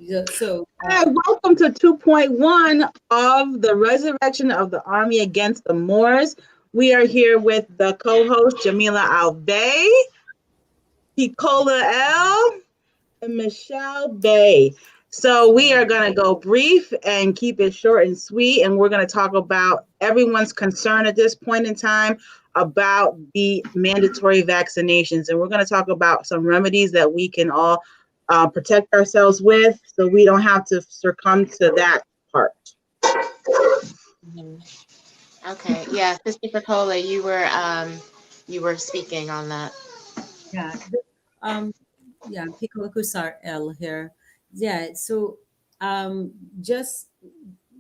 Yeah, so, Hi, welcome to 2.1 of the Resurrection of the Army Against the Moors. We are here with the co-host Jamila Alvey, Picola L, and Michelle Bay. So we are going to go brief and keep it short and sweet, and we're going to talk about everyone's concern at this point in time about the mandatory vaccinations, and we're going to talk about some remedies that we can all protect ourselves with, so we don't have to succumb to that part. Mhm. Okay, yeah, Sister Nicola, you were speaking on that. yeah, um, yeah, Piccolo Kusar L here. Yeah, so, just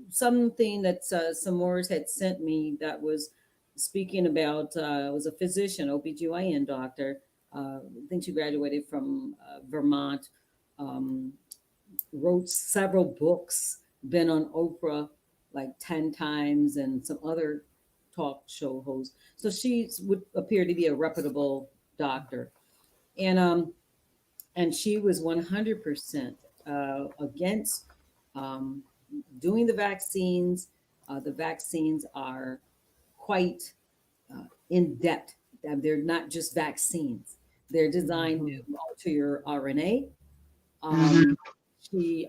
something that Samores had sent me that was speaking about, was a physician, OBGYN doctor. I think she graduated from Vermont, um, wrote several books, been on Oprah like 10 times and some other talk show hosts. So she would appear to be a reputable doctor. And she was 100% against um, doing the vaccines. The vaccines are quite in depth. They're not just vaccines. They're designed Mhm. to alter your RNA. Mhm. Um, she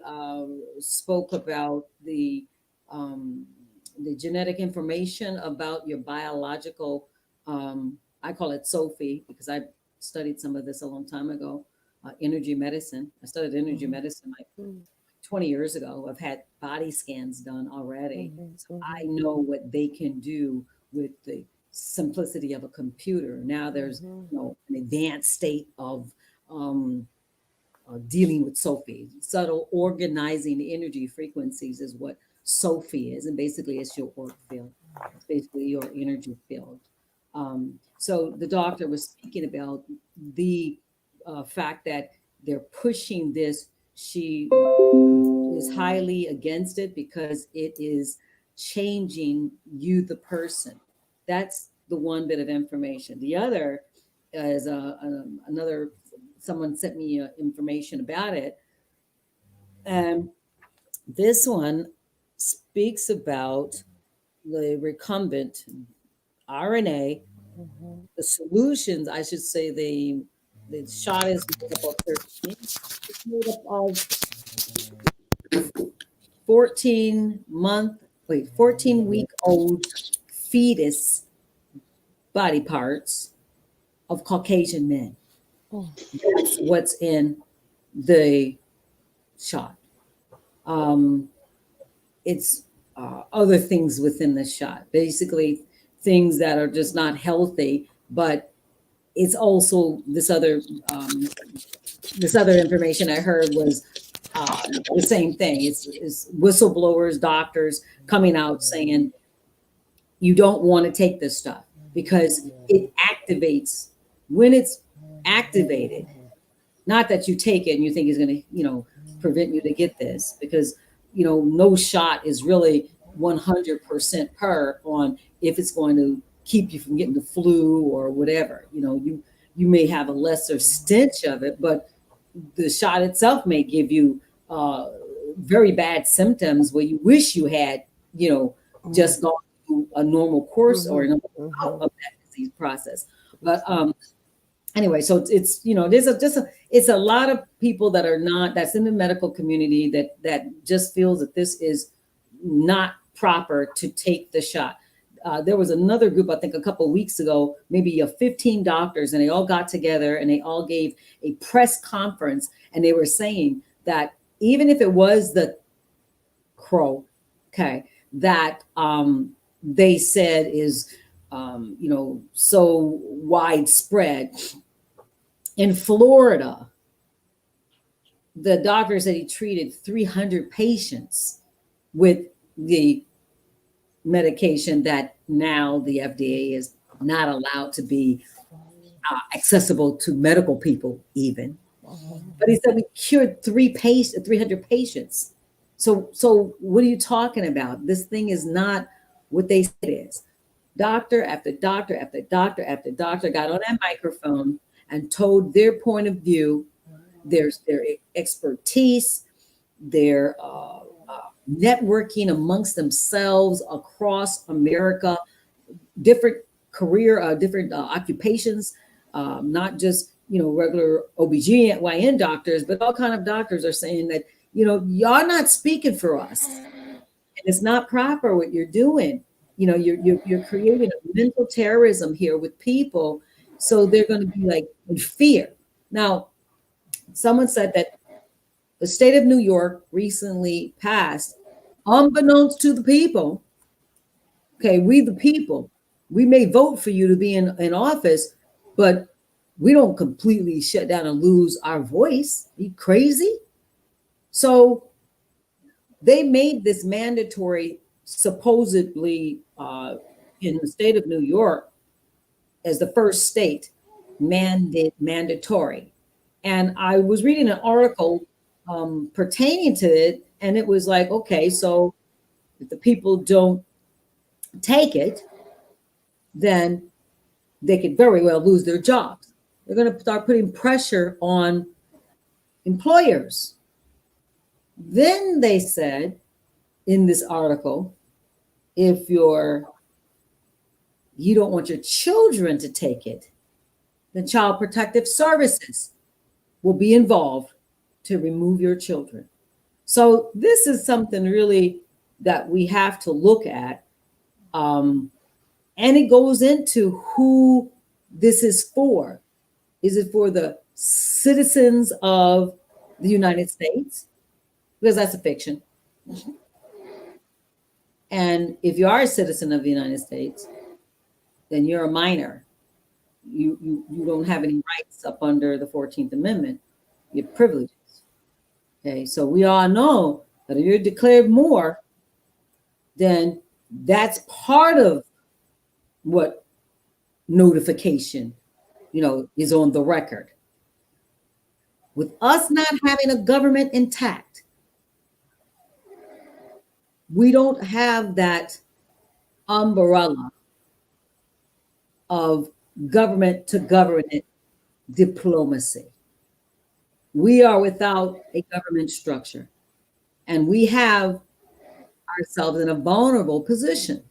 spoke about um, the genetic information about your biological. I call it SOFI because I studied some of this a long time ago. Energy medicine. I studied energy Mhm. medicine like 20 years ago. I've had body scans done already. Mhm, So I mhm, know what they can do with the simplicity of a computer. Now there's, mhm, an advanced state of um, dealing with SOFI. Subtle organizing energy frequencies is what SOFI is. And basically, it's your auric field, it's basically your energy field. So the doctor was speaking about the fact that they're pushing this. She is highly against it because it is changing you, the person. That's the one bit of information. The other is another. Someone sent me information about it, and this one speaks about the recumbent RNA, mhm, the solutions. I should say the shot is made up of 13. It's made up of 14 week old fetus body parts of Caucasian men. mhm, That's what's in the shot. Um, it's other things within the shot, basically things that are just not healthy, but it's also um, this other information I heard was the same thing. It's whistleblowers, doctors coming out saying you don't want to take this stuff because it activates when it's activated. Not that you take it and you think it's going to, prevent you to get this, because, no shot is really 100% per on if it's going to keep you from getting the flu or whatever. You may have a lesser stench of it, but the shot itself may give you very bad symptoms where you wish you had, you know, just gone through a normal course or mhm, an out mhm. of that disease process. But anyway, so it's there's it's a lot of people that are not that's in the medical community that just feels that this is not proper to take the shot. There was another group, I think, a couple of weeks ago, maybe 15 doctors, and they all got together and they all gave a press conference, and they were saying that even if it was the crow, okay, that they said is so widespread in Florida. The doctor said he treated 300 patients with the medication that now the FDA is not allowed to be accessible to medical people even. But he said we cured 300 patients. So what are you talking about? This thing is not what they said it is. Doctor after doctor after doctor after doctor got on that microphone and told their point of view, their expertise, They're networking amongst themselves across America, different different occupations, not just, regular OBGYN doctors, but all kind of doctors are saying that, y'all not speaking for us. And it's not proper what you're doing. You're creating a mental terrorism here with people. So they're going to be like in fear. Now, someone said that the state of New York recently passed, unbeknownst to the people. Okay, we the people, we may vote for you to be in office, but we don't completely shut down and lose our voice. Are you crazy? So they made this mandatory, supposedly in the state of New York, as the first state mandatory. And I was reading an article pertaining to it, and it was like, okay, so if the people don't take it, then they could very well lose their jobs. They're going to start putting pressure on employers. Then they said in this article, if you don't want your children to take it, then Child Protective Services will be involved to remove your children. So this is something really that we have to look at. And it goes into who this is for. Is it for the citizens of the United States? Because that's a fiction. And if you are a citizen of the United States, then you're a minor. You don't have any rights up under the 14th Amendment. You have privileges. Okay, so we all know that if you're declared Moor, then that's part of what notification, is on the record. With us not having a government intact, we don't have that umbrella of government to government diplomacy. We are without a government structure, and we have ourselves in a vulnerable position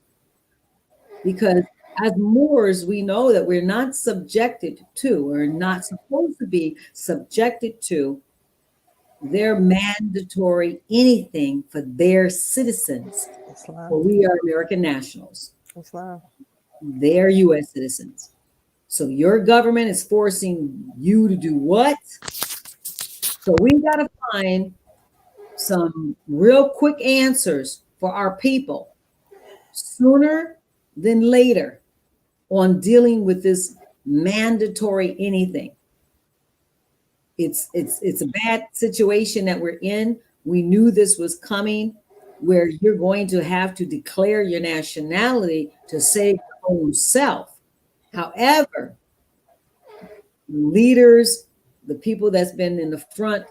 because as Moors, we know that we're not subjected to, or not supposed to be subjected to, their mandatory anything for their citizens. Well, we are American nationals. They're U.S. citizens. So your government is forcing you to do what? So we got to find some real quick answers for our people sooner than later on dealing with this mandatory anything. It's a bad situation that we're in. We knew this was coming, where you're going to have to declare your nationality to save your own self. However, leaders, the people that's been in the front,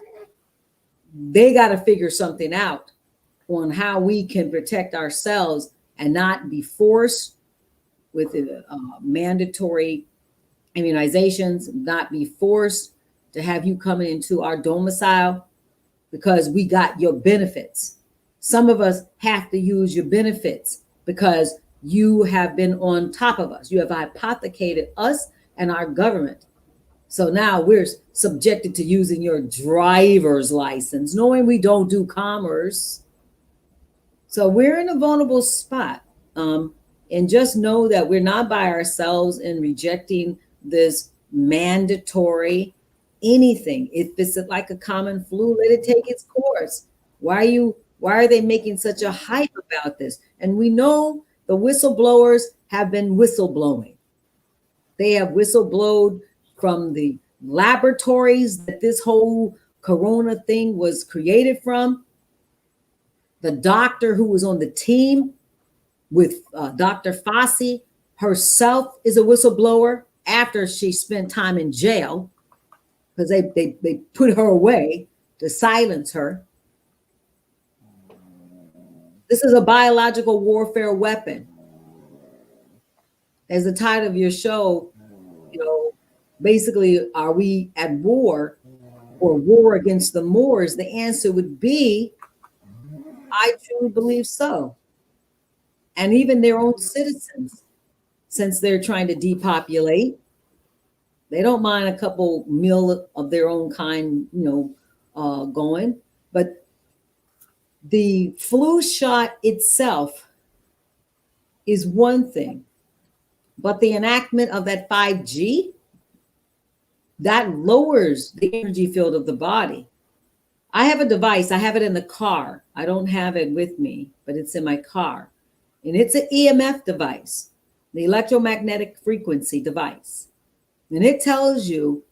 they got to figure something out on how we can protect ourselves and not be forced with mandatory immunizations, not be forced to have you coming into our domicile because we got your benefits. Some of us have to use your benefits because you have been on top of us. You have hypothecated us and our government. So now we're subjected to using your driver's license, knowing we don't do commerce. So we're in a vulnerable spot. And just know that we're not by ourselves in rejecting this mandatory anything. If it's like a common flu, let it take its course. Why are they making such a hype about this? And we know the whistleblowers have been whistleblowing. They have whistleblowed from the laboratories that this whole corona thing was created from. The doctor who was on the team with Dr. Fauci herself is a whistleblower after she spent time in jail because they put her away to silence her. This is a biological warfare weapon. As the title of your show, basically, are we at war or war against the Moors, the answer would be, I truly believe so. And even their own citizens, since they're trying to depopulate, they don't mind a couple meal of their own kind, going. But the flu shot itself is one thing, but the enactment of that 5G, that lowers the energy field of the body. I have a device, I have it in the car. I don't have it with me, but it's in my car. And it's an EMF device, the electromagnetic frequency device. And it tells you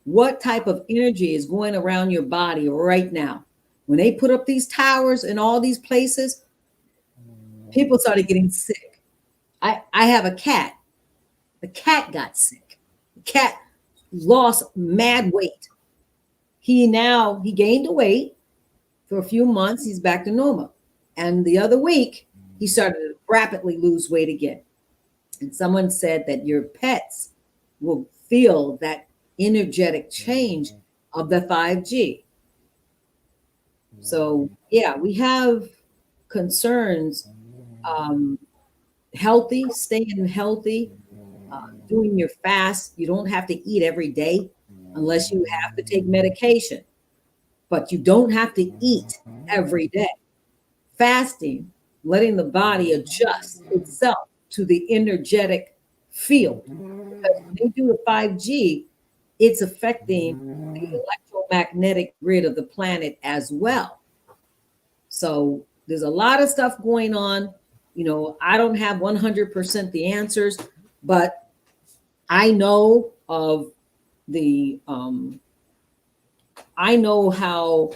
what type of energy is going around your body right now. When they put up these towers in all these places, people started getting sick. I have a cat. The cat got sick. The cat lost mad weight. He gained the weight for a few months. He's back to normal. And the other week, he started to rapidly lose weight again. And someone said that your pets will feel that energetic change of the 5G. So, yeah, we have concerns. Healthy, staying healthy, doing your fast. You don't have to eat every day unless you have to take medication, but you don't have to eat every day. Fasting, letting the body adjust itself to the energetic field. Because when they do the 5G, it's affecting the electromagnetic grid of the planet as well. So there's a lot of stuff going on. I don't have 100% the answers, but I know of I know how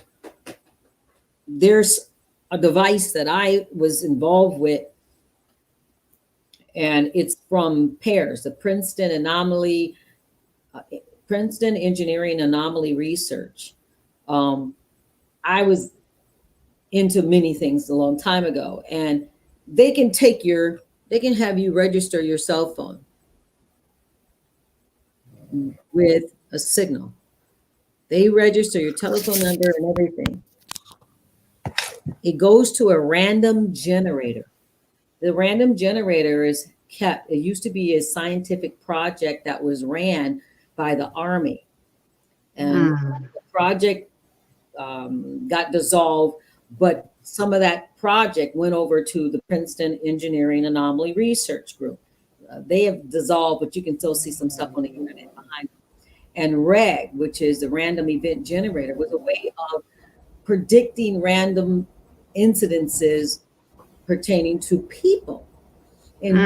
there's a device that I was involved with, and it's from PAIRS, the Princeton Engineering Anomaly Research. I was into many things a long time ago, and they can have you register your cell phone with a signal. They register your telephone number and everything. It goes to a random generator. The random generator is kept. It used to be a scientific project that was ran by the Army. And the project got dissolved, but some of that project went over to the Princeton Engineering Anomaly Research Group. They have dissolved, but you can still see some stuff on the internet behind them. And REG, which is the random event generator, was a way of predicting random incidences pertaining to people. And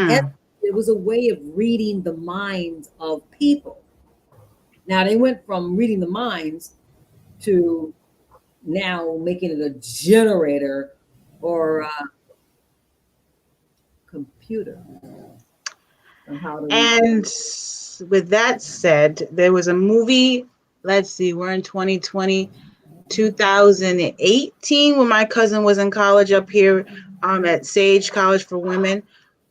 it was a way of reading the minds of people. Now they went from reading the minds to now making it a generator or a computer. And with that said, there was a movie, let's see, we're in 2020, 2018, when my cousin was in college up here at Sage College for Women.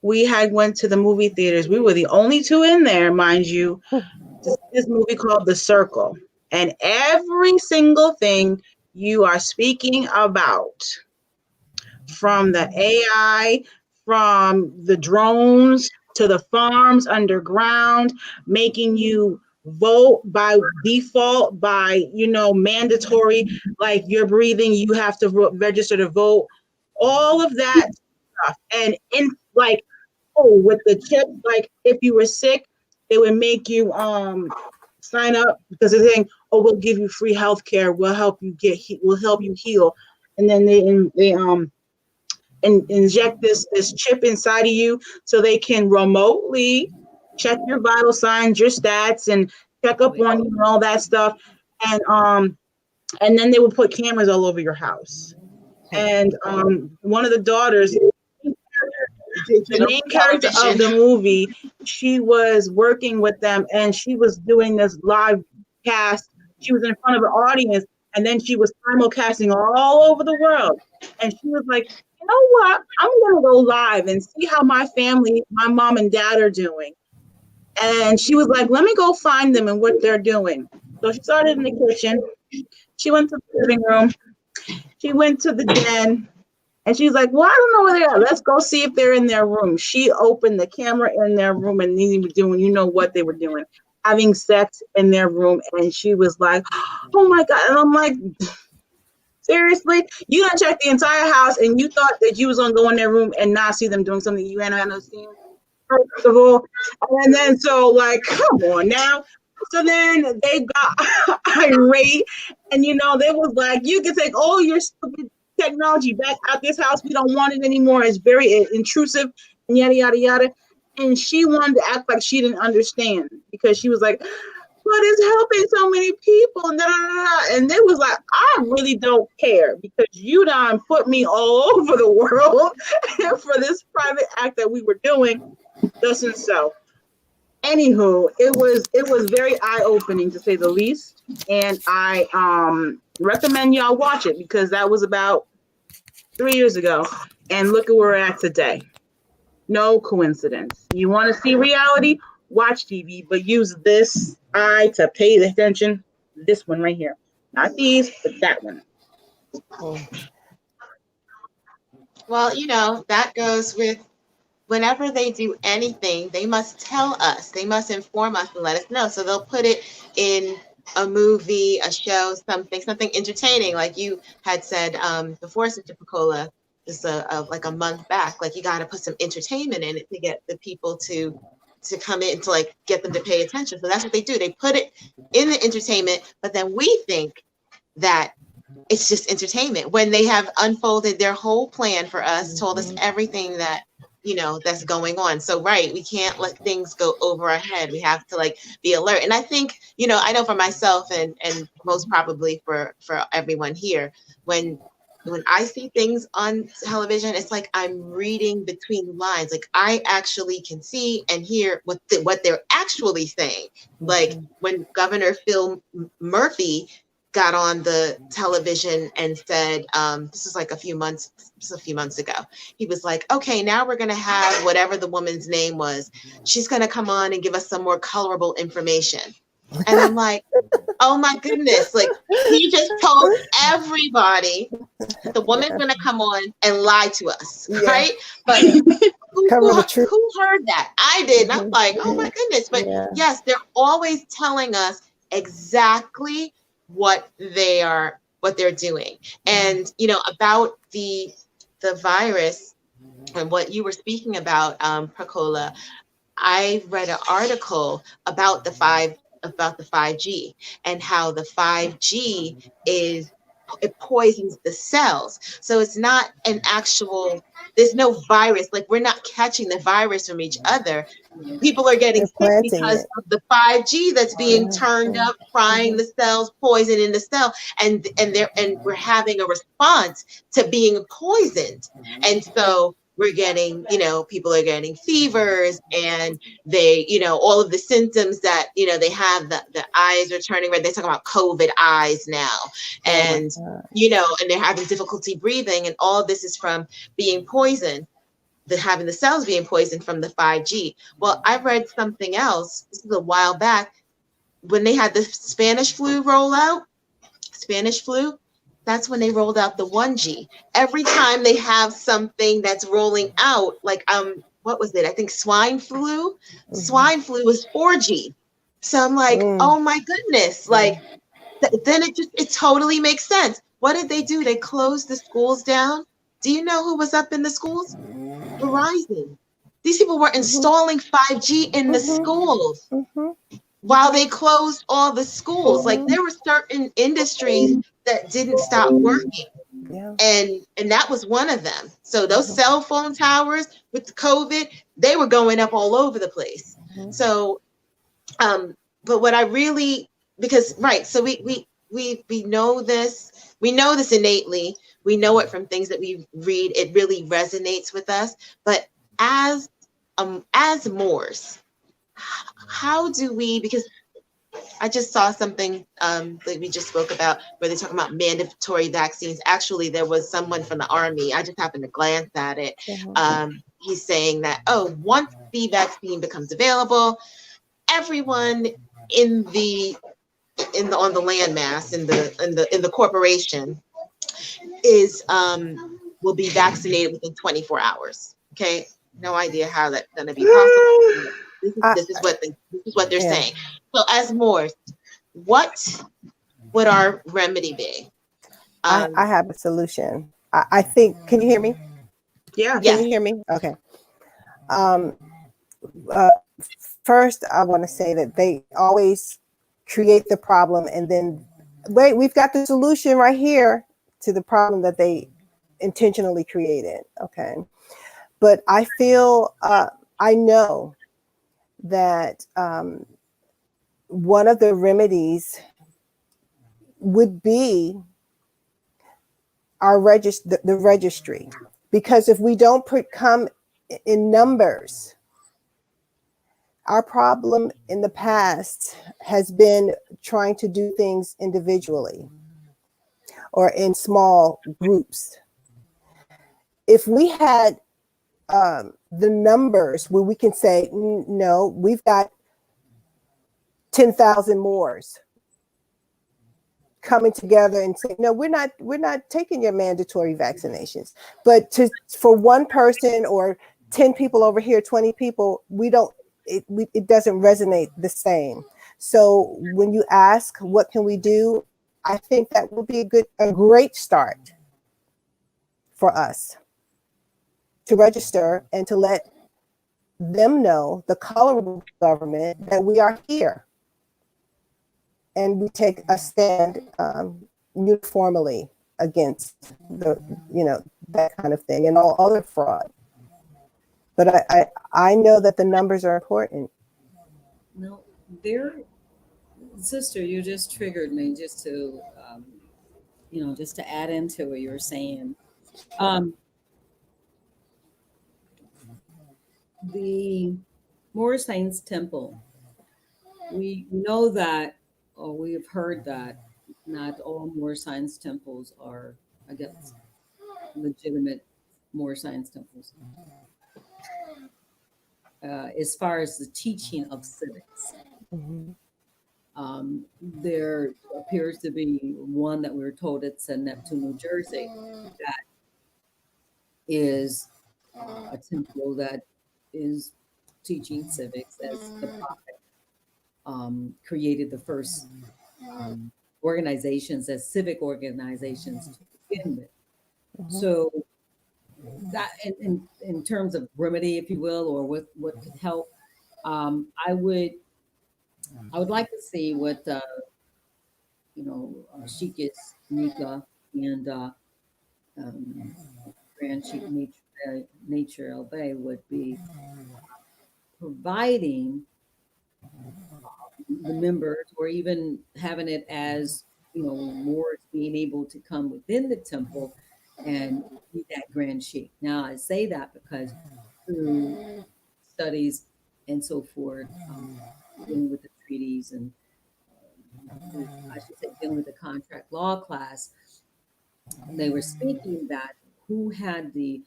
We had went to the movie theaters. We were the only two in there, mind you. This movie called The Circle. And every single thing you are speaking about, from the AI, from the drones to the farms underground, making you vote by default, by mandatory, like you're breathing, you have to register to vote, all of that stuff. And in with the chip, like if you were sick, they would make you sign up because they're saying, oh, we'll give you free health care, we'll help you heal. And then they inject this chip inside of you so they can remotely check your vital signs, your stats, and check up on you and all that stuff. And then they would put cameras all over your house. And one of the daughters, the main character of the movie, she was working with them and she was doing this live cast. She was in front of an audience and then she was simulcasting all over the world. And she was like, you know what? I'm going to go live and see how my family, my mom and dad are doing. And she was like, let me go find them and what they're doing. So she started in the kitchen She went to the living room. She went to the den. And she's like, well, I don't know where they are. Let's go see if they're in their room. She opened the camera in their room and they were doing, you know what they were doing, having sex in their room. And she was like, oh my God. And I'm like, seriously? You done checked the entire house and you thought that you was gonna go in their room and not see them doing something you hadn't had no seen? First of all. And then so like, come on now. So then they got irate and they was like, you can take all your stupid technology back out this house. We don't want it anymore. It's very intrusive and yada, yada, yada. And she wanted to act like she didn't understand because she was like, but it's helping so many people. And, and it was like, I really don't care because you done put me all over the world for this private act that we were doing. Thus and so. Anywho, it was very eye-opening to say the least. And I recommend y'all watch it because that was about 3 years ago. And look at where we're at today. No coincidence. You want to see reality? Watch TV, but use this eye to pay attention. This one right here. Not these, but that one. Well, that goes with whenever they do anything, they must tell us, they must inform us and let us know. So they'll put it in a movie, a show, something entertaining. Like you had said before, Sister Pecola, just like a month back, like you got to put some entertainment in it to get the people to come in, to like get them to pay attention. So that's what they do. They put it in the entertainment, but then we think that it's just entertainment when they have unfolded their whole plan for us, told us everything that that's going on. So right, we can't let things go over our head. We have to like be alert. And I think I know for myself and most probably for everyone here, when I see things on television, it's like I'm reading between the lines. Like I actually can see and hear what they're actually saying. Like when Governor Phil Murphy got on the television and said, this is like a few months ago, he was like, okay, now we're going to have whatever the woman's name was. She's going to come on and give us some more colorable information. And I'm like, oh my goodness. Like he just told everybody that the woman's going to come on and lie to us. Yeah. Right. But who heard that? I did. And I'm like, oh my goodness. But yes, they're always telling us exactly what they're doing. And about the virus and what you were speaking about, Pecola, I read an article about the 5G and how the 5G it poisons the cells. So it's not there's no virus. Like we're not catching the virus from each other. People are getting sick because of the 5G that's being turned up, frying the cells, poisoning the cell, and we're having a response to being poisoned. And so we're getting, people are getting fevers and they, all of the symptoms that, they have, the eyes are turning red. They talk about COVID eyes now. And, and they're having difficulty breathing. And all of this is from being poisoned, having the cells being poisoned from the 5G. Well, I read something else. This is a while back when they had the Spanish flu rollout. That's when they rolled out the 1G. Every time they have something that's rolling out, like what was it? I think swine flu. Mm-hmm. Swine flu was 4G. So I'm like, oh my goodness! Like then it totally makes sense. What did they do? They closed the schools down. Do you know who was up in the schools? Verizon. These people were installing 5G in the schools while they closed all the schools. Like there were certain industries that didn't stop working. Yeah. And that was one of them. So those cell phone towers with the COVID, they were going up all over the place. So, but what I really, so we know this, innately. We know it from things that we read. It really resonates with us. But as Moors, how do we, because I just saw something that we just spoke about where they're talking about mandatory vaccines. Actually, there was someone from the Army. I just happened to glance at it. He's saying that, once the vaccine becomes available, everyone in the on the landmass in the corporation is will be vaccinated within 24 hours. Okay, no idea how that's going to be possible. This is what they're saying. So as Moors, what would our remedy be? I have a solution. I think. Can you hear me? Yeah. Yes. Can you hear me? Okay. First, I want to say that they always create the problem and then wait. We've got the solution right here to the problem that they intentionally created. Okay, but I feel I know that one of the remedies would be our the registry, because if we don't come in numbers, our problem in the past has been trying to do things individually or in small groups. If we had the numbers where we can say, no, we've got 10,000 Moors coming together and say, no, we're not taking your mandatory vaccinations. But for one person or 10 people over here, 20 people, it doesn't resonate the same. So when you ask, what can we do? I think that would be a great start for us to register and to let them know, the Colorado government, that we are here. And we take a stand uniformly against that kind of thing and all other fraud. But I know that the numbers are important. No, sister, you just triggered me just to, just to add into what you were saying. The Moorish Science Temple, we know that, or we have heard that not all Moorish Science temples are, I guess, legitimate Moorish Science temples. As far as the teaching of civics, there appears to be one that we were told it's in Neptune, New Jersey, that is a temple that is teaching civics, as the prophet created the first organizations as civic organizations to begin with. So that in terms of remedy, if you will, or what could help, I would like to see what Sheikh Nika and Grand Sheikh Nature El Bey would be providing the members, or even having it as Moors being able to come within the temple and be that Grand Sheikh. Now I say that because through studies and so forth, dealing with the treaties and I should say dealing with the contract law class, they were speaking that who had the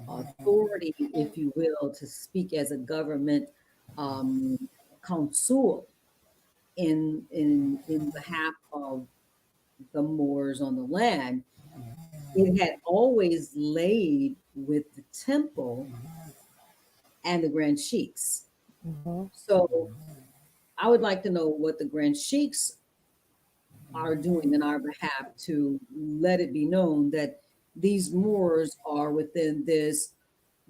authority, if you will, to speak as a government council in behalf of the Moors on the land. It had always laid with the temple and the Grand Sheiks. So I would like to know what the Grand Sheiks are doing in our behalf to let it be known that these Moors are within this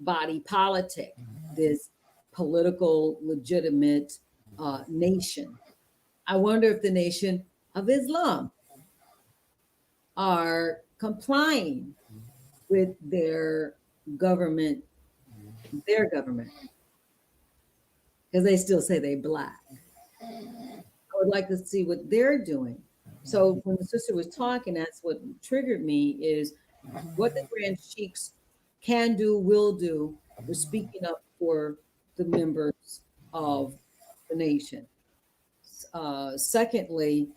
body politic, this political legitimate nation. I wonder if the Nation of Islam are complying with their government, because they still say they Black. I would like to see what they're doing. So when the sister was talking, that's what triggered me, is what the Grand Sheiks can do, will do, for speaking up for the members of the nation. Secondly,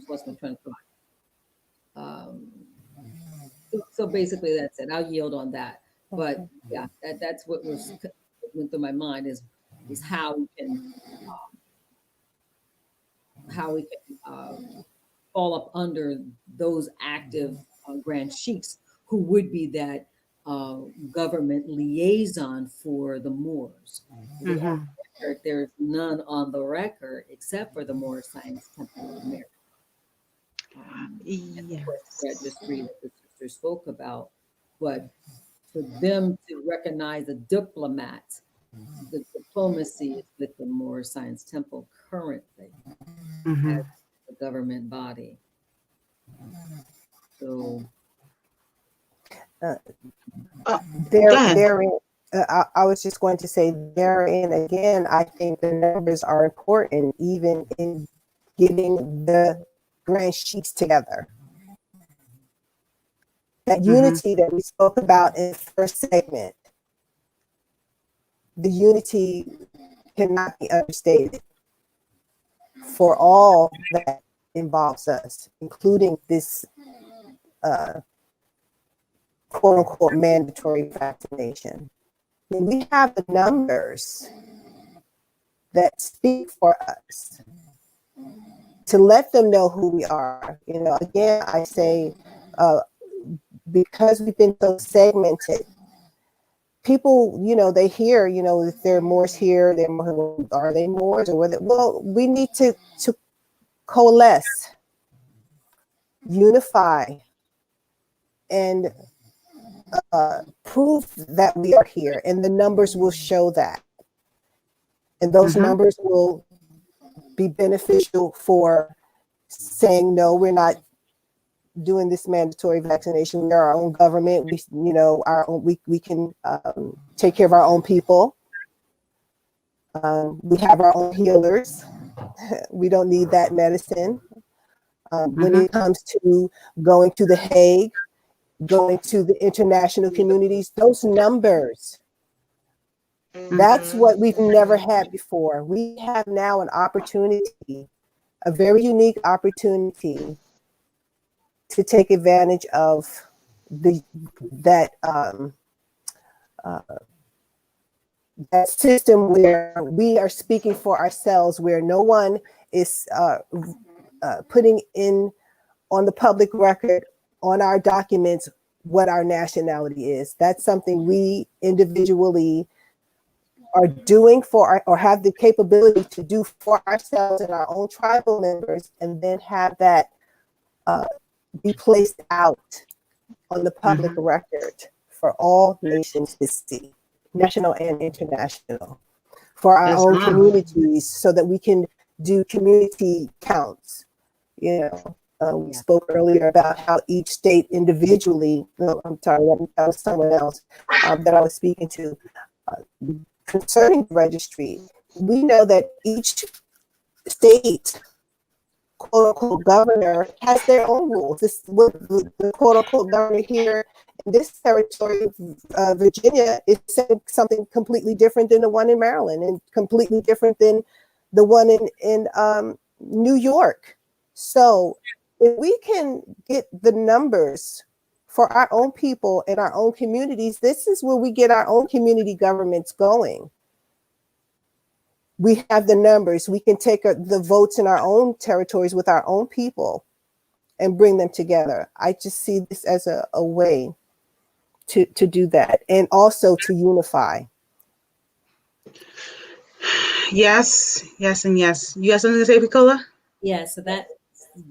what's my train of thought? So basically that's it. I'll yield on that. But yeah, that's what went through my mind, is is how we can fall up under those active grand sheiks who would be that government liaison for the Moors. Mhm. There's none on the record except for the Moor Science Temple of Merit. And of course, the Yes. registry that the sister spoke about, but for them to recognize a diplomat, the diplomacy is with the Moor Science Temple currently as Mhm. a government body. So, Uh, Oh, there, go ahead. therein, I was just going to say, therein again, I think the numbers are important, even in getting the grand sheiks together. That Mhm. unity that we spoke about in the first segment, the unity cannot be understated for all that involves us, including this quote unquote mandatory vaccination. When we have the numbers that speak for us, to let them know who we are. You know, again, I say, uh, because we've been so segmented, people, you know, they hear, you know, if there are Moors here, are they Moors or whether, well, we need to coalesce, unify, and prove that we are here. And the numbers will show that. And those Mhm. numbers will be beneficial for saying, no, we're not doing this mandatory vaccination. We are our own government. We, you know, our own, we can take care of our own people. We have our own healers. We don't need that medicine. When Mhm. it comes to going to The Hague, going to the international communities, those numbers, that's Mhm. what we've never had before. We have now an opportunity, a very unique opportunity to take advantage of the that that system where we are speaking for ourselves, where no one is putting in on the public record on our documents what our nationality is. That's something we individually are doing for or have the capability to do for ourselves and our own tribal members, and then have that be placed out on the public Mhm. record for all nations to see, national and international, for our Yes, own ma'am. communities, so that we can do community counts. You know, we yeah. spoke earlier about how each state individually, no, I'm sorry, that was someone else that I was speaking to, concerning the registry. We know that each state, quote unquote, governor has their own rules. This what the quote unquote governor here in this territory, Virginia, is saying something completely different than the one in Maryland, and completely different than the one in New York. So if we can get the numbers for our own people and our own communities, this is where we get our own community governments going. We have the numbers. We can take the votes in our own territories with our own people and bring them together. I just see this as a way to do that, and also to unify. Yes, yes, and yes. You got something to say, Picola? Yeah, so that's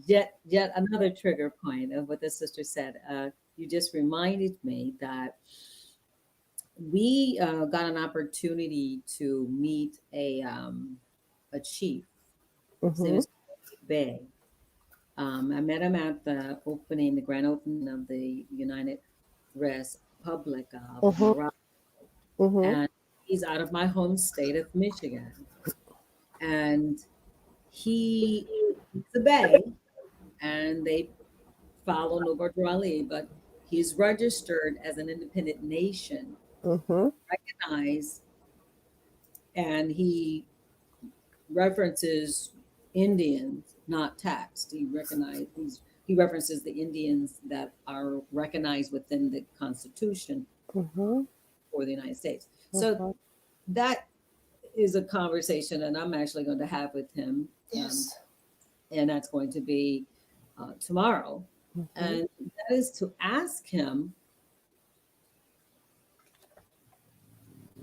yet another trigger point of what the sister said. You just reminded me that we got an opportunity to meet a chief. His name Mm-hmm. is Bay. I met him at the grand opening of the United Res Publica of Mm-hmm. Morocco, Mm-hmm. and he's out of my home state of Michigan, and he's a Bay, and they follow Norbert Ali, but he's registered as an independent nation, Mm-hmm. recognized, and he references Indians, not taxed. He references the Indians that are recognized within the Constitution Mm-hmm. for the United States. So Mm-hmm. that is a conversation that I'm actually going to have with him. Yes. And that's going to be tomorrow. Mhm. And that is to ask him.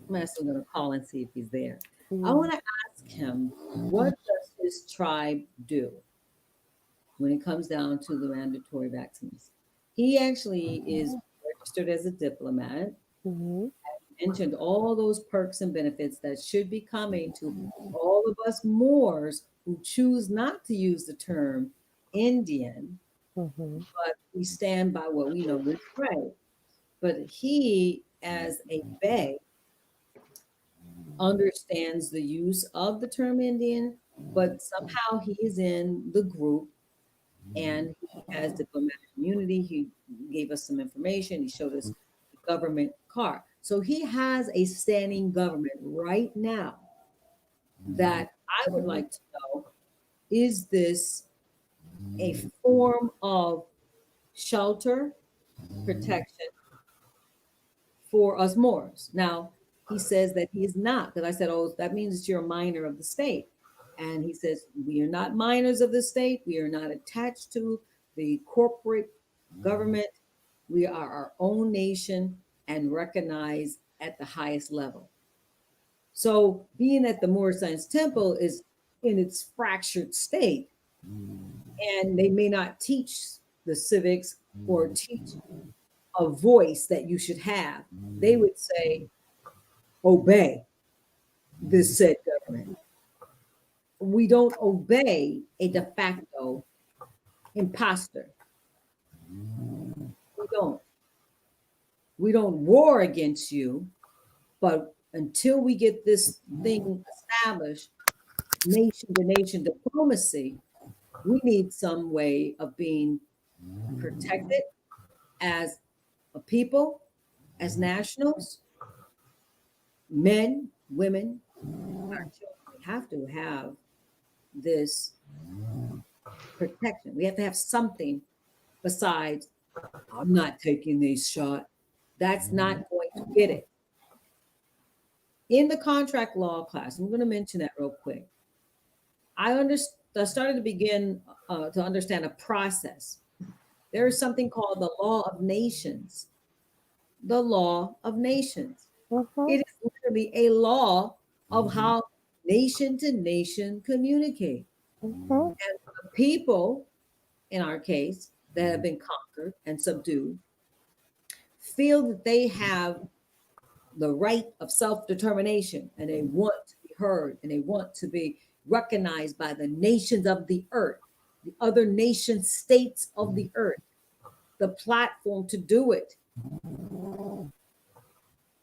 I'm actually going to call and see if he's there. I Mhm. want to ask him, what does his tribe do when it comes down to the mandatory vaccines? He actually is registered as a diplomat, Mhm. mentioned all those perks and benefits that should be coming to all of us Moors who choose not to use the term Indian, Mhm. but we stand by what we know is right. But he, as a Bey, understands the use of the term Indian, but somehow he is in the group and he has diplomatic immunity. He gave us some information. He showed us the government card. So he has a standing government right now that I would like to know, is this a form of shelter, protection for us Moors? Now, he says that he is not, because I said, oh, that means that you're a minor of the state. And he says, we are not minors of the state. We are not attached to the corporate government. We are our own nation and recognized at the highest level. So being at the Moorish Science Temple is in its fractured state, and they may not teach the civics or teach a voice that you should have. They would say, obey this said government. We don't obey a de facto imposter. We don't. We don't war against you, but until we get this thing established, nation to nation diplomacy, we need some way of being protected as a people, as nationals, men, women, our children. We have to have this protection. We have to have something besides, I'm not taking this shot. That's not going to get it. In the contract law class, I'm going to mention that real quick. I started to begin to understand a process. There is something called the law of nations. The law of nations. Mhm. It is literally a law of how nation to nation communicate. Mhm. And the people, in our case, that have been conquered and subdued, feel that they have the right of self-determination and they want to be heard and they want to be recognized by the nations of the earth, the other nation states of the earth. The platform to do it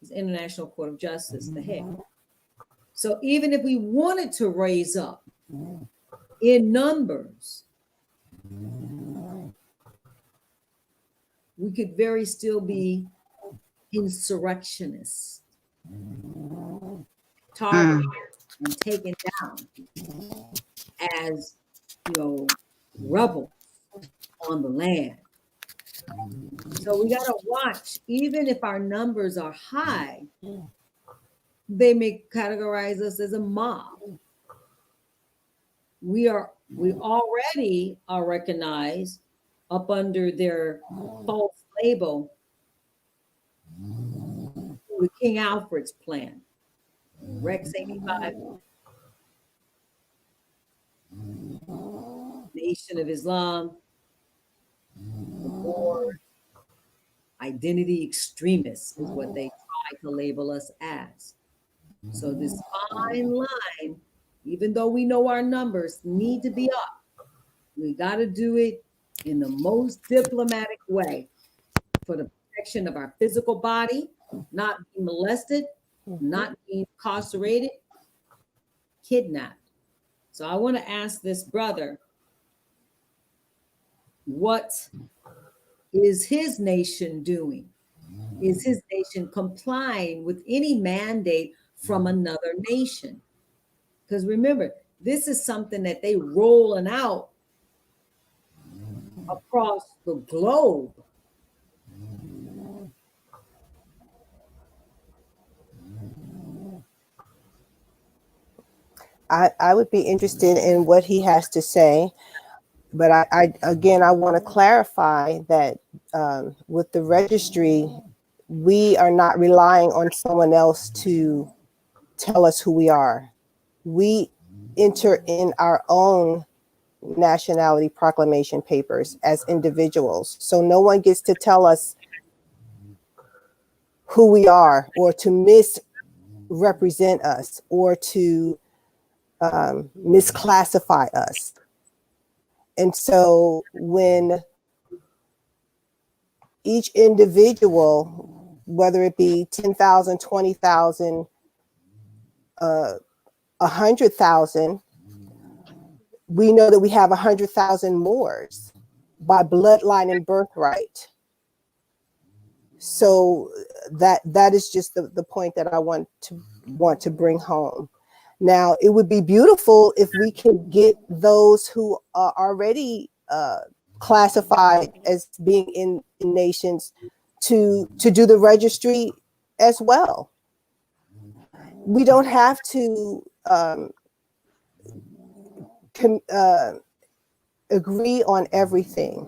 is International Court of Justice, The Hague. So even if we wanted to raise up in numbers, we could very still be insurrectionists, targeted and taken down as, rebels on the land. So we got to watch, even if our numbers are high, they may categorize us as a mob. We already are recognized up under their false label, the King Alfred's plan, Rex 85, Nation of Islam, the Moors, identity extremists is what they try to label us as. So this fine line, even though we know our numbers need to be up, we got to do it in the most diplomatic way for the protection of our physical body, not being molested, not being incarcerated, kidnapped. So I want to ask this brother, what is his nation doing? Is his nation complying with any mandate from another nation? Because remember, this is something that they rolling out across the globe. I would be interested in what he has to say. But I again, I want to clarify that with the registry, we are not relying on someone else to tell us who we are. We enter in our own nationality proclamation papers as individuals. So no one gets to tell us who we are or to misrepresent us or to misclassify us. And so when each individual, whether it be 10,000, 20,000, 100,000, we know that we have 100,000 Moors by bloodline and birthright. So that is just the point that I want to bring home. Now, it would be beautiful if we could get those who are already classified as being in nations to do the registry as well. We don't have to agree on everything.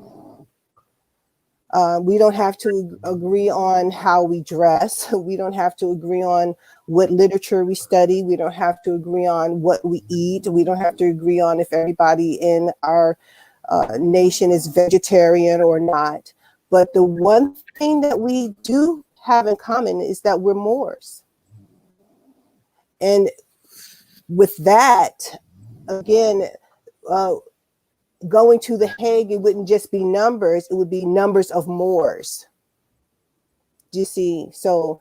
We don't have to agree on how we dress. We don't have to agree on what literature we study. We don't have to agree on what we eat. We don't have to agree on if everybody in our nation is vegetarian or not. But the one thing that we do have in common is that we're Moors. And with that, again, going to The Hague, it wouldn't just be numbers, it would be numbers of Moors. Do you see? So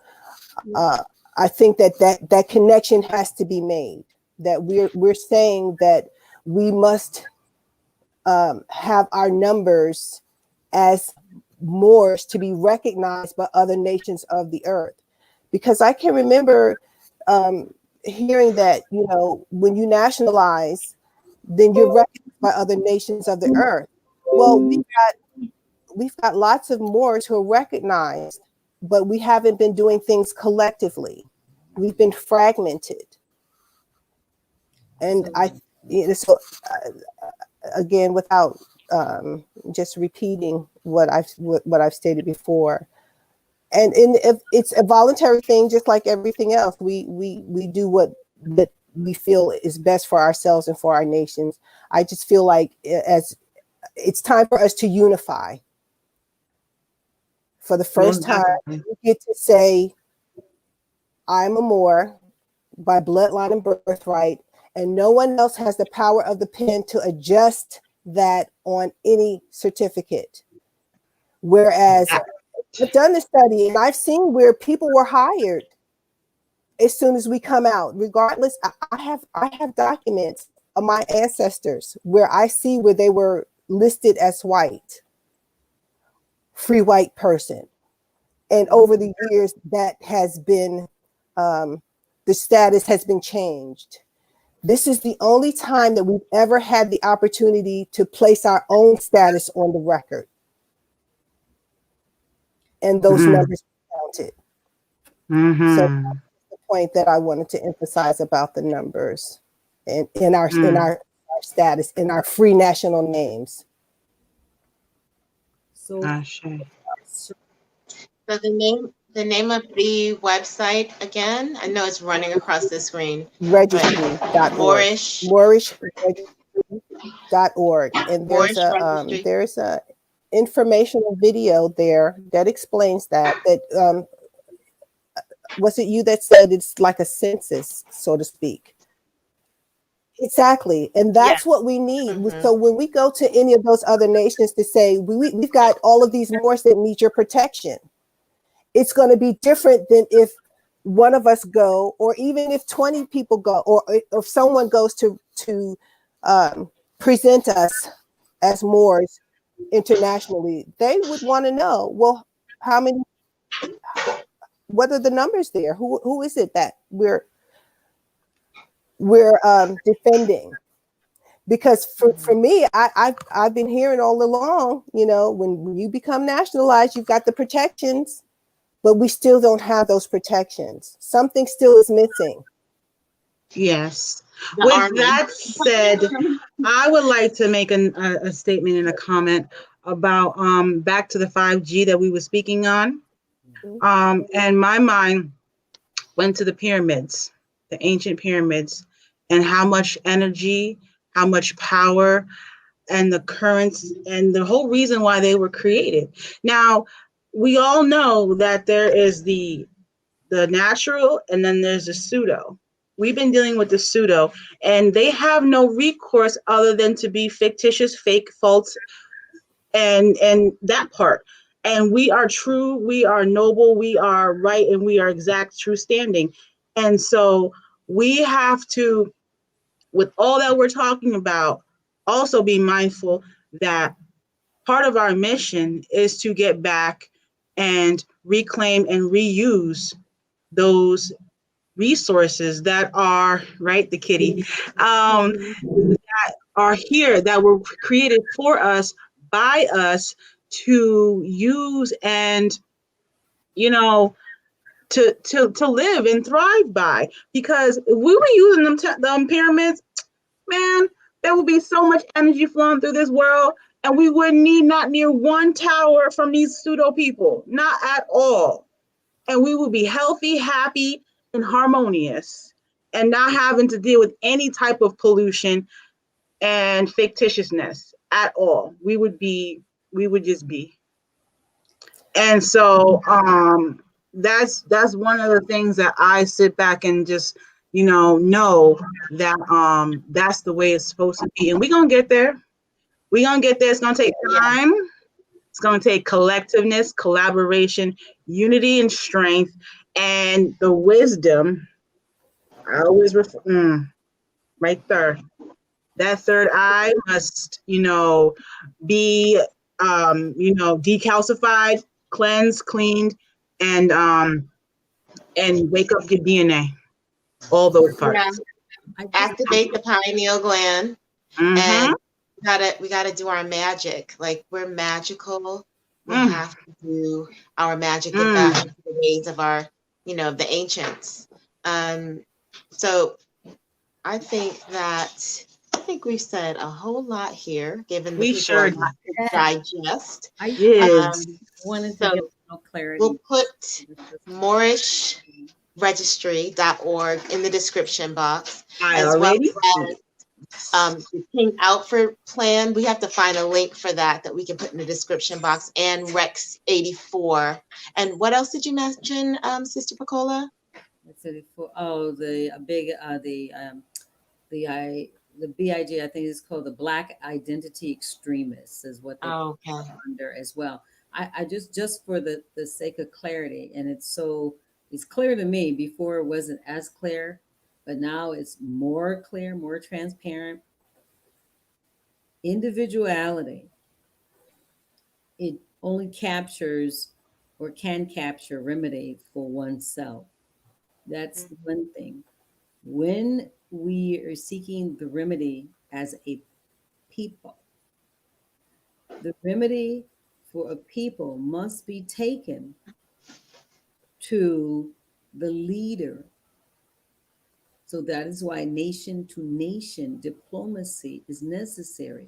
I think that connection has to be made, that we're saying that we must have our numbers as Moors to be recognized by other nations of the earth. Because I can remember hearing that, you know, when you nationalize, then you're recognized by other nations of the earth. Well, we've got lots of Moors who are recognized, but we haven't been doing things collectively. We've been fragmented. And again, without just repeating what I've stated before, and if it's a voluntary thing, just like everything else, we do what we feel is best for ourselves and for our nations. I just feel like as it's time for us to unify. For the first time, we get to say, I'm a Moor by bloodline and birthright, and no one else has the power of the pen to adjust that on any certificate. Whereas I've done the study and I've seen where people were hired as soon as we come out, regardless. I have documents of my ancestors where I see where they were listed as white, free white person. And over the years that has been, the status has been changed. This is the only time that we've ever had the opportunity to place our own status on the record. And those numbers are counted. So that's the point that I wanted to emphasize about the numbers and in our status, in our free national names. So, So the name of the website again, I know it's running across the screen. Registry.org. Moorish. Moorishregistry.org. And there's a informational video there that explains that was it you that said it's like a census, so to speak? Exactly. And that's what we need. So when we go to any of those other nations to say, we've got all of these Moors that need your protection, it's going to be different than if one of us go, or even if 20 people go, or if someone goes to present us as Moors internationally. They would want to know, well, how many, what are the numbers there? Who is it that we're defending? Because for me, I've been hearing all along, you know, when you become nationalized, you've got the protections, but we still don't have those protections. Something still is missing. Yes. The With army. that said, I would like to make a statement and a comment about back to the 5G that we were speaking on. And my mind went to the pyramids, the ancient pyramids, and how much energy, how much power, and the currents, and the whole reason why they were created. Now, we all know that there is the natural, and then there's the pseudo. We've been dealing with the pseudo, and they have no recourse other than to be fictitious, fake, false, and that part. And we are true, we are noble, we are right, and we are exact, true standing. And so we have to, with all that we're talking about, also be mindful that part of our mission is to get back and reclaim and reuse those resources that are, right, the kitty, that are here, that were created for us, by us, to use and, you know, to live and thrive by. Because if we were using them pyramids, man, there would be so much energy flowing through this world, and we wouldn't need not near one tower from these pseudo people, not at all. And we would be healthy, happy, and harmonious, and not having to deal with any type of pollution and fictitiousness at all. We would just be. And so that's one of the things that I sit back and just, know that that's the way it's supposed to be. And we're gonna get there. We're gonna get there. It's gonna take time. It's gonna take collectiveness, collaboration, unity, and strength, and the wisdom. I always right there. That third eye must, be decalcified, cleansed, cleaned, and wake up your DNA. All those parts. Yeah. Activate the pineal gland, and we gotta do our magic. Like, we're magical. We have to do our magic, get back into the ways of our, the ancients. So I think we've said a whole lot here, given the people a lot to digest. I wanted to get more clarity. We'll put moorishregistry.org in the description box, as well as the King Alfred plan. We have to find a link for that we can put in the description box, and Rex 84. And what else did you mention, Sister Pecola? The BIG, I think it's called the Black Identity Extremists, is what they're under as well. I just for the sake of clarity, and it's clear to me. Before it wasn't as clear, but now it's more clear, more transparent. Individuality, it only captures or can capture remedy for oneself. That's one thing. When we are seeking the remedy as a people, the remedy for a people must be taken to the leader. So that is why nation to nation diplomacy is necessary.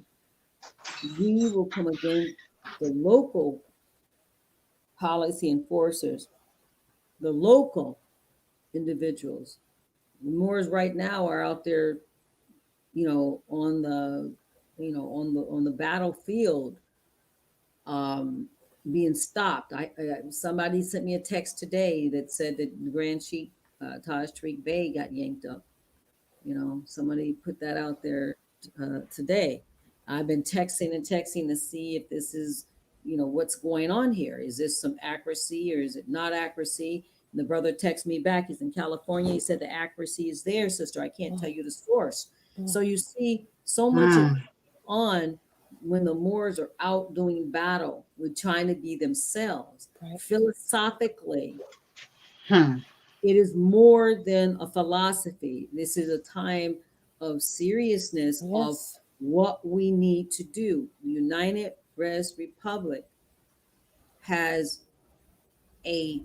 We will come against the local policy enforcers, the local individuals. The Moors right now are out there, on the battlefield, being stopped. Somebody sent me a text today that said that the Grand Chief Taj Tariq Bey got yanked up. Somebody put that out there today. I've been texting to see if this is, what's going on here. Is this some accuracy or is it not accuracy? And the brother texted me back. He's in California. He said the accuracy is there, sister. I can't tell you the source. So you see so much on when the Moors are out doing battle with trying to be themselves. Philosophically, it is more than a philosophy. This is a time of seriousness of what we need to do. The United Res Republic has a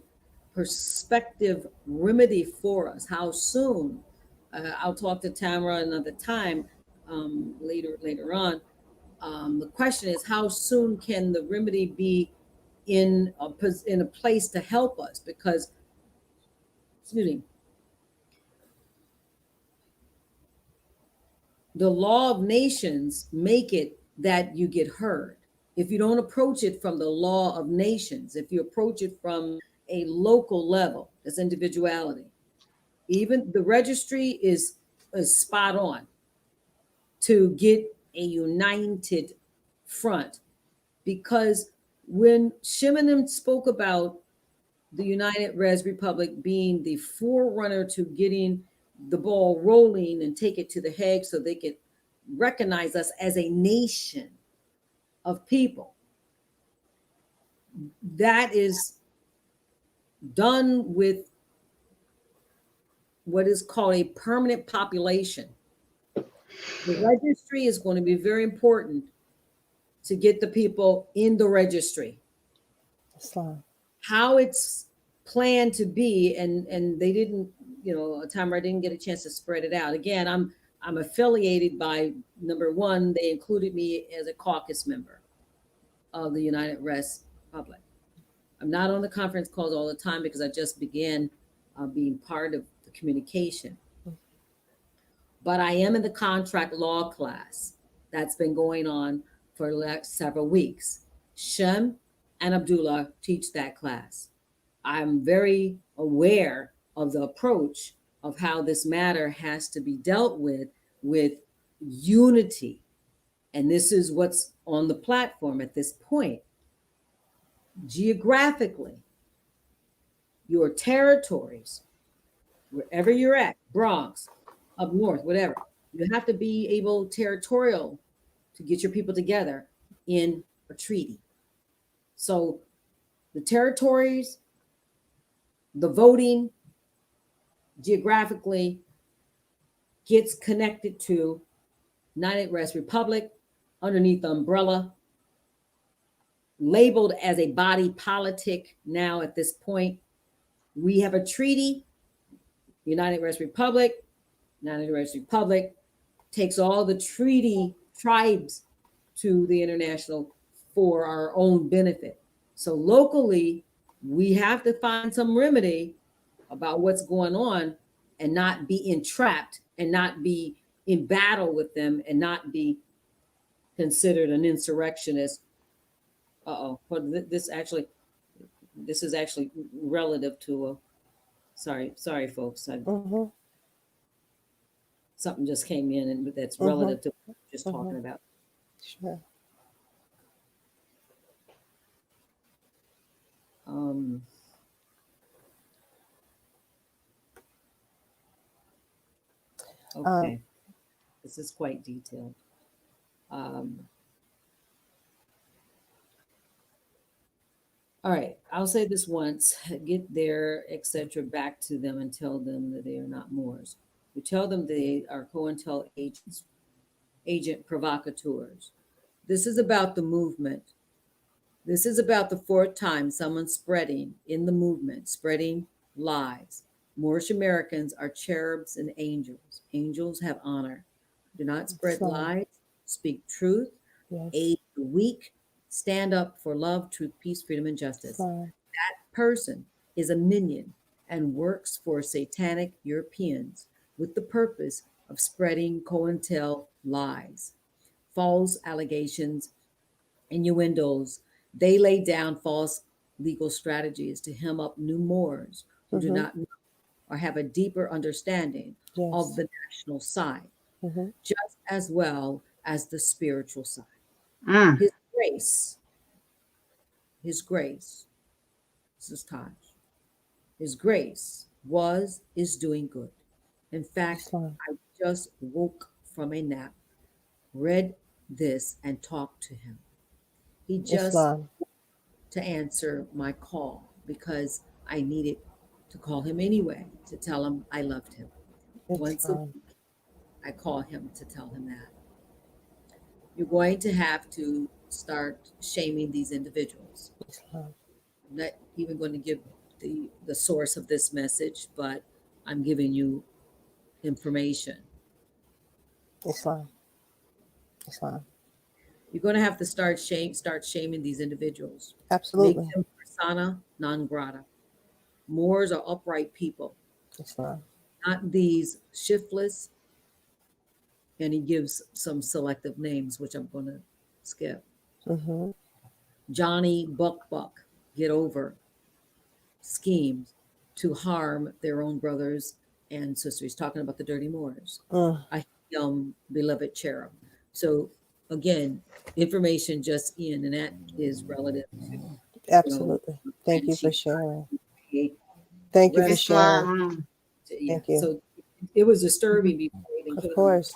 perspective remedy for us. How soon? I'll talk to Tamara another time, later on. The question is, how soon can the remedy be in a place to help us? Because, excuse me, the law of nations make it that you get heard. If you don't approach it from the law of nations, if you approach it from a local level, that's individuality. Even the registry is spot on to get a united front, because when Shimonim spoke about the United Res Republic being the forerunner to getting the ball rolling and take it to the Hague so they could recognize us as a nation of people, that is done with what is called a permanent population. The registry is going to be very important to get the people in the registry. Islam. How it's planned to be, and they didn't, Tamara didn't get a chance to spread it out. Again, I'm affiliated by, number one, they included me as a caucus member of the United Res Public. I'm not on the conference calls all the time because I just began being part of the communication. But I am in the contract law class that's been going on for the last several weeks. Shem and Abdullah teach that class. I'm very aware of the approach of how this matter has to be dealt with unity. And this is what's on the platform at this point. Geographically, your territories, wherever you're at, Bronx, up north, whatever, you have to be able territorial to get your people together in a treaty. So the territories, the voting geographically gets connected to United Res Republic underneath the umbrella, labeled as a body politic now at this point. We have a treaty, United Res Republic takes all the treaty tribes to the international for our own benefit. So locally, we have to find some remedy about what's going on and not be entrapped and not be in battle with them and not be considered an insurrectionist. But this is actually relative to sorry folks. Something just came in and that's relative to what we're just talking about. Sure. Okay. This is quite detailed. All right, I'll say this once, get their etc. back to them and tell them that they are not Moors. We tell them they are COINTEL agents, agent provocateurs. This is about the movement. This is about the fourth time someone's spreading in the movement, spreading lies. Moorish Americans are cherubs and angels. Angels have honor. Do not spread lies, speak truth, aid the weak, stand up for love, truth, peace, freedom, and justice. That person is a minion and works for satanic Europeans with the purpose of spreading COINTEL lies, false allegations, innuendos. They lay down false legal strategies to hem up new Moors who do not know or have a deeper understanding of the national side, just as well as the spiritual side. His grace, this is Taj, His grace is doing good. In fact, I just woke from a nap, read this, and talked to him. He just to answer my call because I needed to call him anyway to tell him I loved him. Once a week, I call him to tell him that. You're going to have to start shaming these individuals. I'm not even going to give the source of this message, but I'm giving you information. Islam. Islam. You're going to have to start shaming these individuals. Absolutely. Make them persona non grata. Moors are upright people, Islam. not these shiftless. And he gives some selective names, which I'm going to skip. Mm-hmm. Johnny Buck, get over, schemes to harm their own brothers and sisters. He's talking about the dirty Moors. I beloved cherub. So again, information just in, and that is relative to Absolutely. Thank you for sharing. Thank you for sharing. Thank you. So it was disturbing before we even Of came course.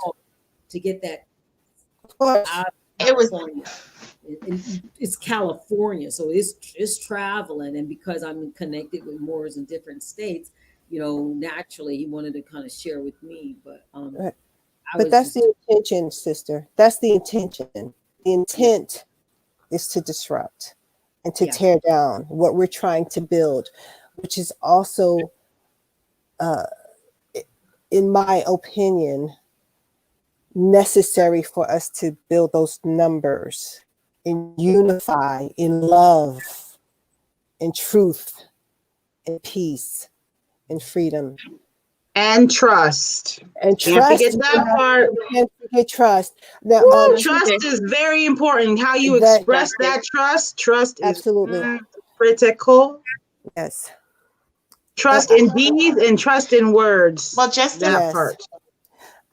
to get that Of course. out of It was- California. It's California, so it's traveling, and because I'm connected with Moors in different states, naturally he wanted to kind of share with me, but Right. But that's the intention, sister. That's the intention. The intent is to disrupt and to tear down what we're trying to build, which is also, in my opinion, necessary for us to build those numbers and unify in love, in truth, in peace, in freedom. And trust. And Can't trust. forget that part. Can't forget trust. Now, Woo, trust is very important. How you express that trust. Trust is absolutely critical. Yes. Trust in deeds and trust in words. Well, just that part.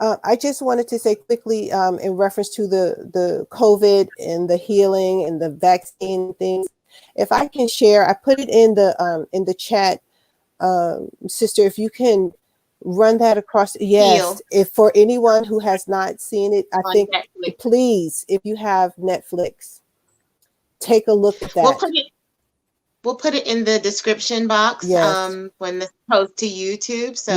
I just wanted to say quickly, in reference to the COVID and the healing and the vaccine things, if I can share, I put it in the chat, sister. If you can run that across, yes. Heal. If for anyone who has not seen it, I On think Netflix. please, if you have Netflix, take a look at that. We'll put it in the description box when this posts to YouTube, so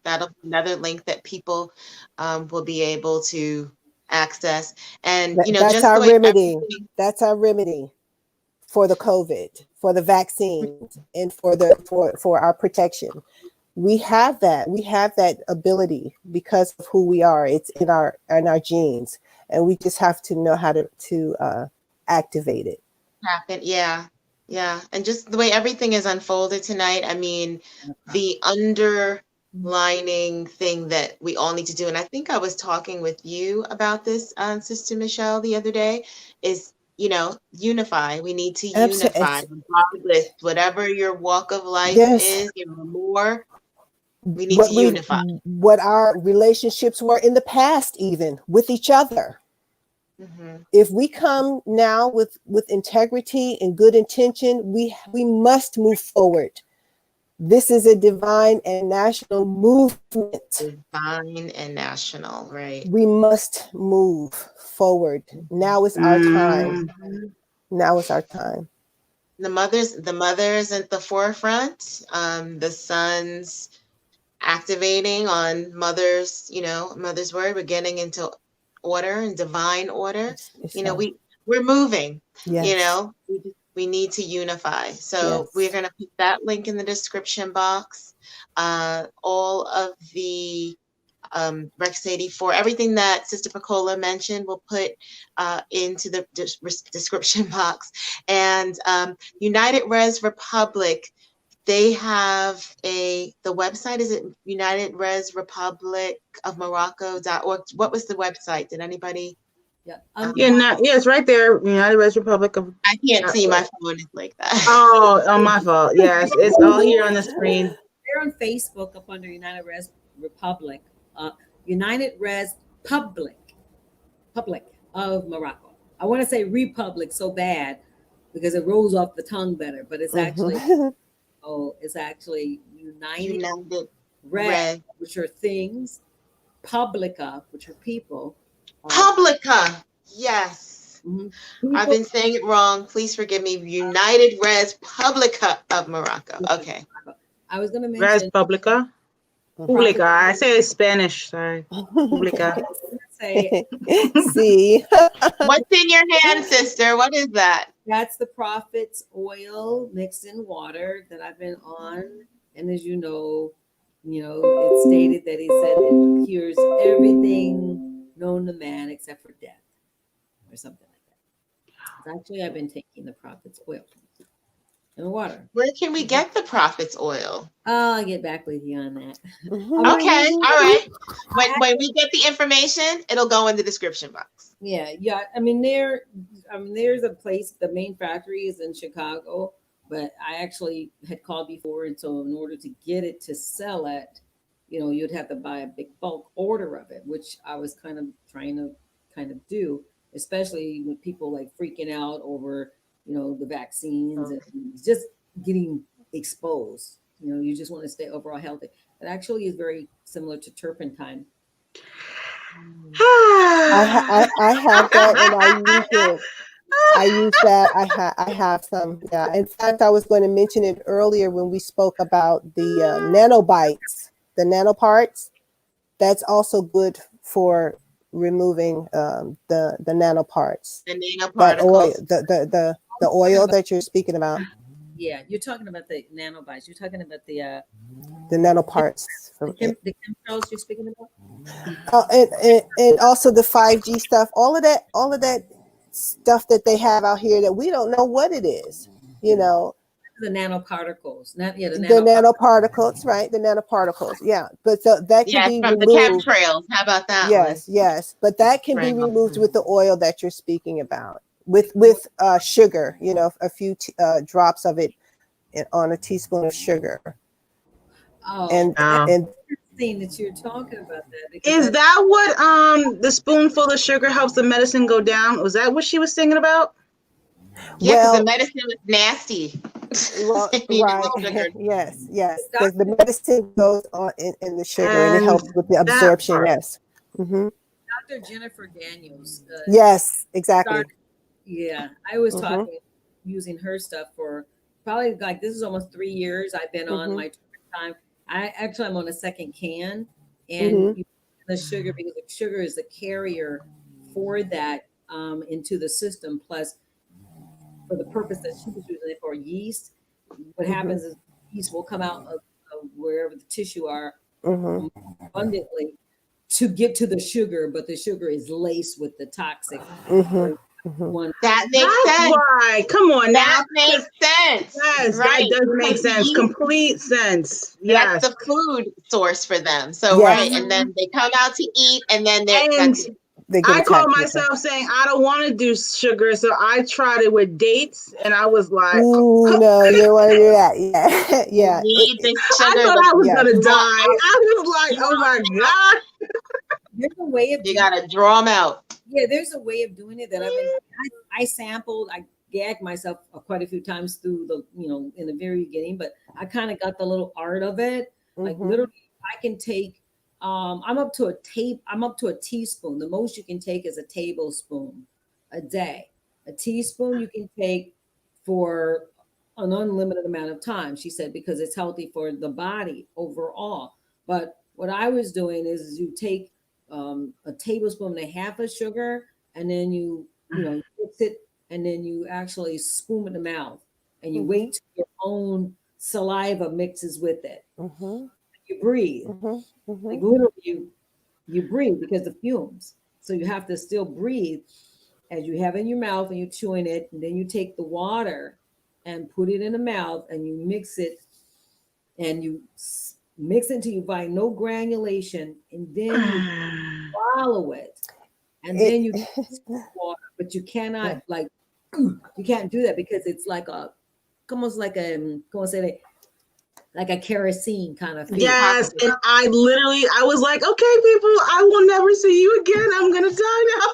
that'll be another link that people will be able to access. And that's just our the way remedy. That's our remedy for the COVID, for the vaccines, and for our protection. We have that. We have that ability because of who we are. It's in our genes, and we just have to know how to activate it. Yeah, and just the way everything is unfolded tonight, I mean, the underlining thing that we all need to do, and I think I was talking with you about this, Sister Michelle, the other day, is, unify. We need to unify, regardless, whatever your walk of life is, more, we need to unify. What our relationships were in the past, even with each other. Mm-hmm. If we come now with integrity and good intention, we must move forward. This is a divine and national movement. Divine and national, right? We must move forward. Now is our time. Now is our time. The mothers at the forefront, the sons activating on mother's word. We're getting into order and divine order. We're moving. We need to unify. So we're going to put that link in the description box. All of the Rex 84, everything that Sister Pacola mentioned, we'll put into the description box. And United Res Republic, they have the website. Is it United Res Republic of Morocco.org? What was the website? Did anybody? It's right there. United Res Republic of. I can't see, my phone is like that. Oh, my fault. Yes, it's all here on the screen. They're on Facebook up under United Res Republic. United Res Public of Morocco. I want to say Republic so bad because it rolls off the tongue better, but it's actually it's actually United Res, which are things, Publica, which are people. Publica, yes. Mm-hmm. I've been saying it wrong. Please forgive me. United Res Publica of Morocco. Okay. I was going to mention Res Publica. Publica. I say it's Spanish. Sorry. Publica. See. What's in your hand, sister? What is that? That's the prophet's oil mixed in water that I've been on. And as you know, it stated that he said it cures everything known to man except for death or something like that. So actually, I've been taking the prophet's oil and water. Where can we get the prophet's oil? I'll get back with you on that. Mhm. Okay, all right. When we get the information, it'll go in the description box. Yeah. There's a place. The main factory is in Chicago, but I actually had called before, and so in order to get it to sell it, you'd have to buy a big bulk order of it, which I was kind of trying to do, especially with people like freaking out over the vaccines and just getting exposed. You just want to stay overall healthy. It actually is very similar to turpentine. I have that, and I use it. I use that. I have some. Yeah. In fact, I was going to mention it earlier when we spoke about the nanobites, the nanoparts. That's also good for removing the nanoparts. The That oil, nanoparticles. the oil that you're speaking about. Yeah, you're talking about the nanobites. You're talking about the nanoparts. the chemtrails you're speaking about. And also the 5G stuff. All of that stuff that they have out here that we don't know what it is. The nanoparticles, the nanoparticles, right? The nanoparticles, yeah. But so that can be from removed. The chemtrails. How about that? Yes. But that can be removed with the oil that you're speaking about. With sugar, a few drops of it on a teaspoon of sugar. Oh, and interesting that you're talking about that. Is that what the spoonful of sugar helps the medicine go down? Was that what she was singing about? Yeah, Well, the medicine was nasty. Well, right. Yes. The medicine goes on in the sugar, and it helps with the absorption. Yes. Mm-hmm. Dr. Jennifer Daniels. Yes, exactly. I was talking using her stuff for probably this is almost 3 years. I've been on my time. I'm on a second can, and the sugar, because the sugar is the carrier for that into the system. Plus, for the purpose that she was using it for yeast, what happens is yeast will come out of wherever the tissue are abundantly to get to the sugar, but the sugar is laced with the toxic one. That makes sense. Why? Come on, that makes sense. Yes, right. That does make sense. Complete sense. Yes. That's the food source for them. So right, and then they come out to eat, and then I called myself saying I don't want to do sugar, so I tried it with dates, and I was like, "Ooh, no, you don't want to do that." Yeah. I thought I was gonna die. I was like, "Oh my god!" There's a way of you gotta draw them out. Yeah, there's a way of doing it that I sampled. I gagged myself quite a few times through the in the very beginning, but I kind of got the little art of it. Like literally, I can take. I'm up to a teaspoon. The most you can take is a tablespoon a day. A teaspoon you can take for an unlimited amount of time, she said, because it's healthy for the body overall. But what I was doing is you take a tablespoon and a half of sugar, and then you mix it, and then you actually spoon in the mouth, and you wait till your own saliva mixes with it. You breathe. Like literally you breathe because of fumes. So you have to still breathe as you have in your mouth and you're chewing it. And then you take the water and put it in the mouth and you mix it, and you mix it until you find no granulation, and then you swallow it. And then you get water, but you cannot you can't do that because it's like almost like a, like a kerosene kind of thing. Yes, and I was like, okay, people, I will never see you again. I'm gonna die now.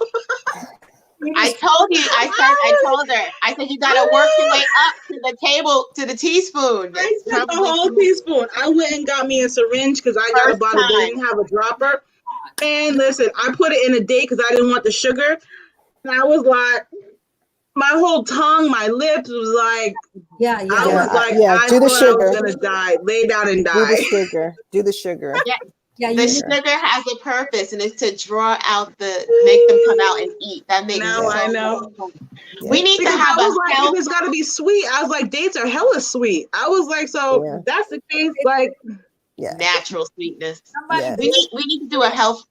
I told her, I said, you gotta work your way up to the table, to the teaspoon. I said the whole teaspoon. I went and got me a syringe because I got a bottle that didn't have a dropper. And listen, I put it in a date because I didn't want the sugar. And I was like, my whole tongue, my lips was like, I was like, I do the sugar. I was gonna die. Lay down and die. Do the sugar. The sugar has a purpose, and it's to draw out make them come out and eat. That makes sense. I know. We need to have it's got to be sweet. I was like, dates are hella sweet. I was like, so that's the case. Like, Yeah. natural sweetness. Yes. We need to do a health.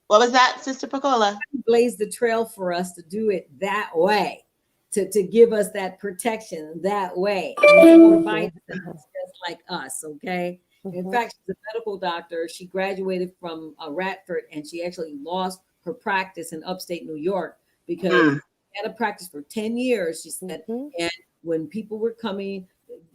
What was that, Sister Pacola? Blaze the trail for us to do it that way, to give us that protection that way. And it's more vital than just like us, okay? In fact, she's a medical doctor. She graduated from Radford, and she actually lost her practice in upstate New York because she had a practice for 10 years, she said. And when people were coming,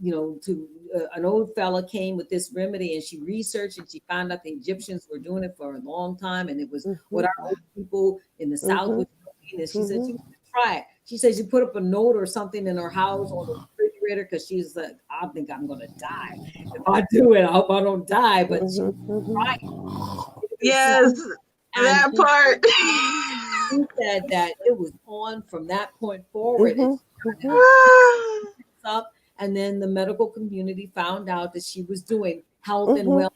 to an old fella came with this remedy, and she researched and she found out the Egyptians were doing it for a long time, and it was what our old people in the South were doing. And she said she wanted to try it. She said she put up a note or something in her house on the refrigerator because she's like, I think I'm gonna die. If I do it, I hope I don't die. But she tried it. Yes, that part. She said that it was on from that point forward. Up, and then the medical community found out that she was doing health and wellness,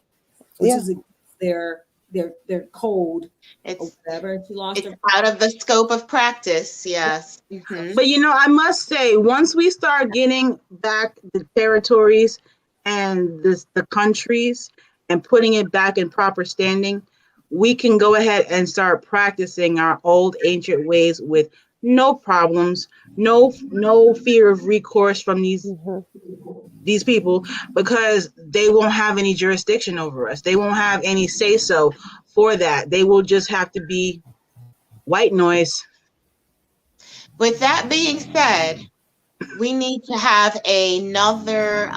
which is their code. It's whatever. And she lost her out of the scope of practice. Yes. But I must say, once we start getting back the territories and the countries and putting it back in proper standing, we can go ahead and start practicing our old ancient ways with no problems, no fear of recourse from these people, because they won't have any jurisdiction over us. They won't have any say so for that. They will just have to be white noise. With that being said, we need to have another,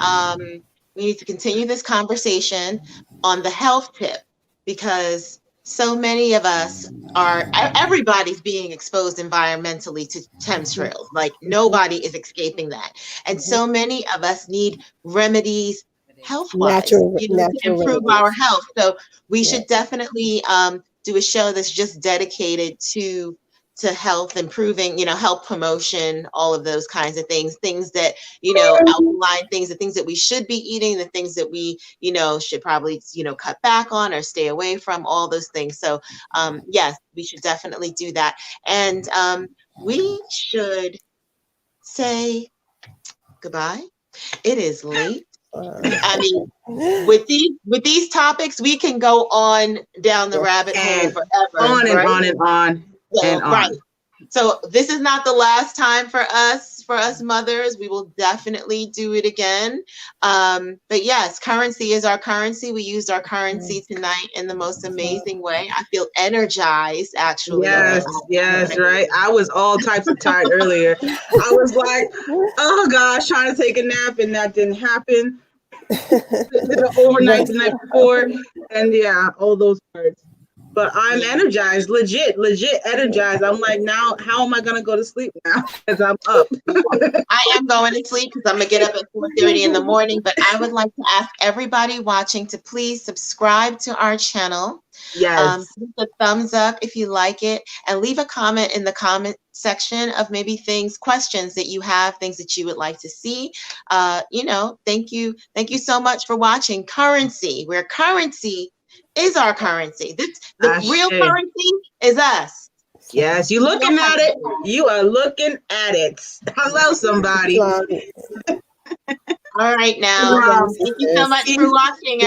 we need to continue this conversation on the health tip, because so many of us everybody's being exposed environmentally to chemtrails. Like nobody is escaping that. And so many of us need remedies health-wise to improve our health. So we should definitely do a show that's just dedicated to health, improving, health promotion, all of those kinds of things that, outline the things that we should be eating, the things that we, should probably, cut back on or stay away from, all those things. So yes, we should definitely do that. And we should say goodbye. It is late. I mean, with these topics, we can go on down the rabbit hole forever. On and on and on. So, right. So this is not the last time for us mothers. We will definitely do it again. But yes, currency is our currency. We used our currency tonight in the most amazing way. I feel energized, actually. Yes, right. I was all types of tired earlier. I was like, oh gosh, trying to take a nap, and that didn't happen. Overnight the night before, and all those parts. But I'm energized, legit energized. I'm like, now, how am I going to go to sleep now? Because I'm up. I am going to sleep because I'm going to get up at 4:30 in the morning. But I would like to ask everybody watching to please subscribe to our channel. Yes. Give a thumbs up if you like it, and leave a comment in the comment section of maybe questions that you have, things that you would like to see. Thank you so much for watching Currency, where currency is our currency. The real currency is us. Yes, you looking at it. You are looking at it. Hello, somebody. All right, now. Thank you so much for watching, everybody.